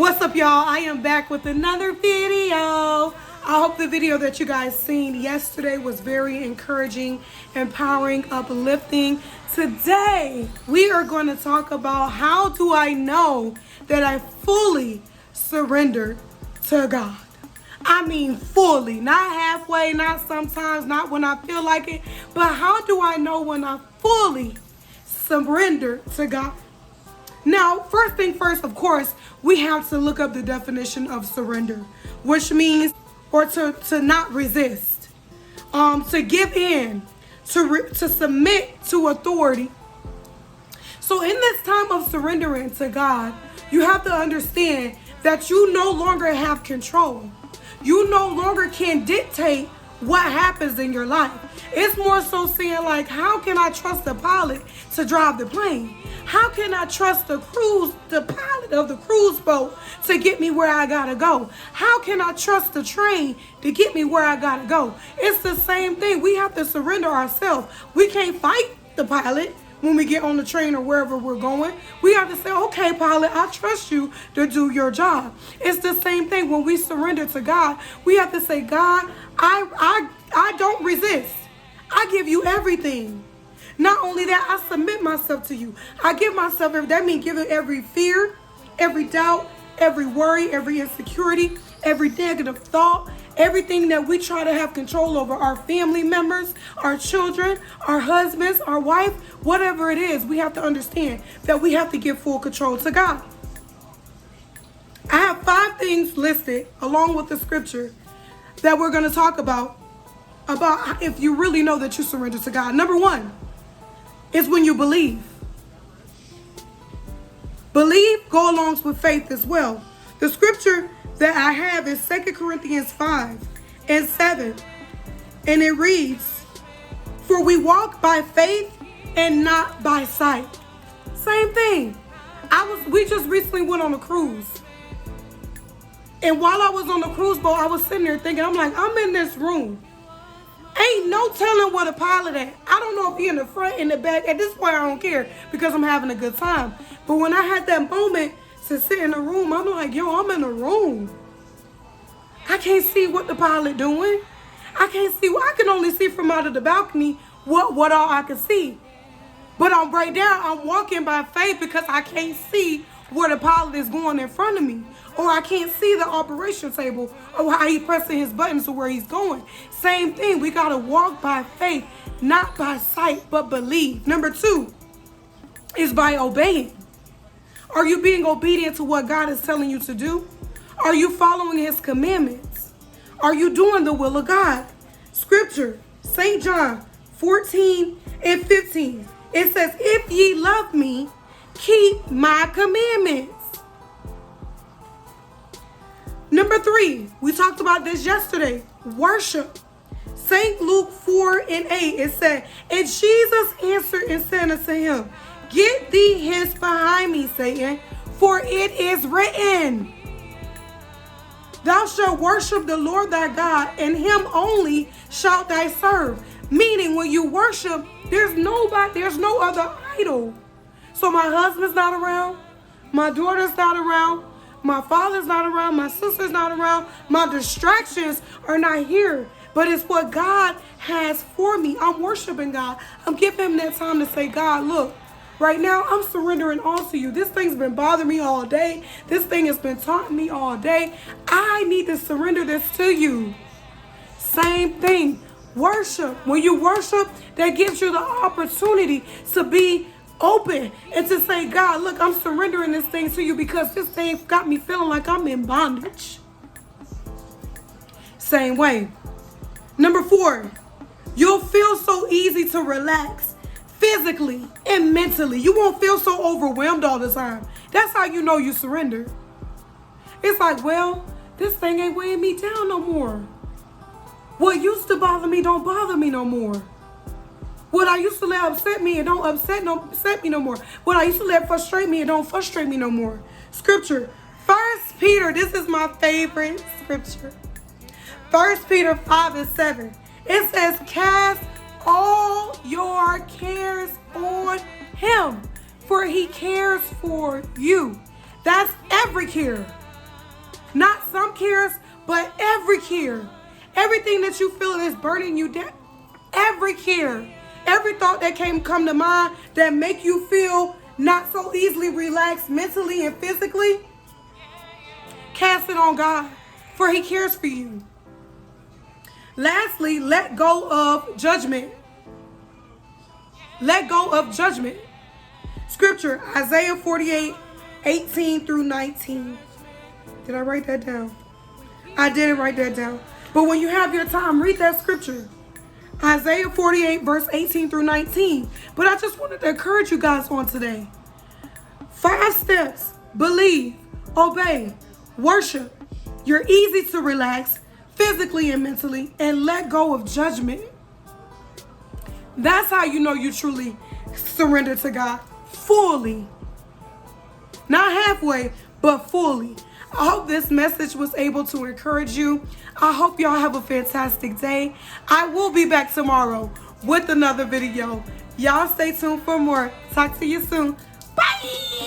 What's up, y'all? I am back with another video. I hope the video that you guys seen yesterday was very encouraging, empowering, uplifting. Today, we are going to talk about how do I know that I fully surrendered to God. I mean fully, not halfway, not sometimes, not when I feel like it, but how do I know when I fully surrender to God? Now, first thing first, of course, we have to look up the definition of surrender, which means or to not resist, to give in, to submit to authority. So in this time of surrendering to God, you have to understand that you no longer have control. You no longer can dictate what happens in your life. It's more so saying like, how can I trust the pilot to drive the plane? How can I trust the pilot of the cruise boat to get me where I gotta go? How can I trust the train to get me where I gotta go? It's the same thing. We have to surrender ourselves. We can't fight the pilot when we get on the train or wherever we're going. We have to say, okay, pilot, I trust you to do your job. It's the same thing when we surrender to God. We have to say, God, I don't resist. I give you everything. Not only that, I submit myself to you. I give myself, that means giving every fear, every doubt, every worry, every insecurity, every negative thought, everything that we try to have control over, our family members, our children, our husbands, our wife, whatever it is, we have to understand that we have to give full control to God. I have 5 things listed along with the scripture that we're going to talk about if you really know that you surrender to God. Number 1 is when you believe. Believe go along with faith as well. The scripture that I have is 2 Corinthians 5:7. And it reads, for we walk by faith and not by sight. Same thing. We just recently went on a cruise. And while I was on the cruise boat, I was sitting there thinking, I'm like, I'm in this room. Ain't no telling where the pilot at. I don't know if he in the front, in the back. At this point, I don't care because I'm having a good time. But when I had that moment to sit in the room, I'm like, yo, I'm in a room. I can't see what the pilot doing. I can't see. I can only see from out of the balcony what all I can see. But I'm right there. I'm walking by faith because I can't see where the pilot is going in front of me. Or I can't see the operation table or how he pressing his buttons to where he's going. Same thing. We got to walk by faith, not by sight, but believe. Number 2 is by obeying. Are you being obedient to what God is telling you to do? Are you following his commandments? Are you doing the will of God? Scripture, St. John 14:15. It says, if ye love me, keep my commandments. Number 3, we talked about this yesterday. Worship. St. Luke 4:8. It said, and Jesus answered and said unto him, get thee hence behind me, Satan, for it is written, thou shalt worship the Lord thy God, and him only shalt thou serve. Meaning when you worship, there's no other idol. So my husband's not around, my daughter's not around, my father's not around, my sister's not around, my distractions are not here. But it's what God has for me. I'm worshiping God. I'm giving him that time to say, God, look, right now I'm surrendering all to you. This thing's been bothering me all day. This thing has been taunting me all day. I need to surrender this to you. Same thing. Worship. When you worship, that gives you the opportunity to be open and to say, God, look, I'm surrendering this thing to you because this thing got me feeling like I'm in bondage. Same way. Number 4, you'll feel so easy to relax physically and mentally. You won't feel so overwhelmed all the time. That's how you know you surrender. It's like, well, this thing ain't weighing me down no more. What used to bother me don't bother me no more. What I used to let upset me, it don't upset me no more. What I used to let frustrate me, it don't frustrate me no more. Scripture, 1 Peter, this is my favorite scripture. 1 Peter 5:7. It says, cast all your cares on him, for he cares for you. That's every care. Not some cares, but every care. Everything that you feel is burning you down. Every care. Every thought that come to mind that make you feel not so easily relaxed mentally and physically, cast it on God, for he cares for you. Lastly, let go of judgment. Let go of judgment. Scripture, Isaiah 48, 18 through 19. Did I write that down? I didn't write that down. But when you have your time, read that scripture. Isaiah 48, verse 18 through 19. But I just wanted to encourage you guys on today. 5 steps. Believe, obey, worship. You're easy to relax physically and mentally, and let go of judgment. That's how you know you truly surrender to God fully. Not halfway, but fully. I hope this message was able to encourage you. I hope y'all have a fantastic day. I will be back tomorrow with another video. Y'all stay tuned for more. Talk to you soon. Bye.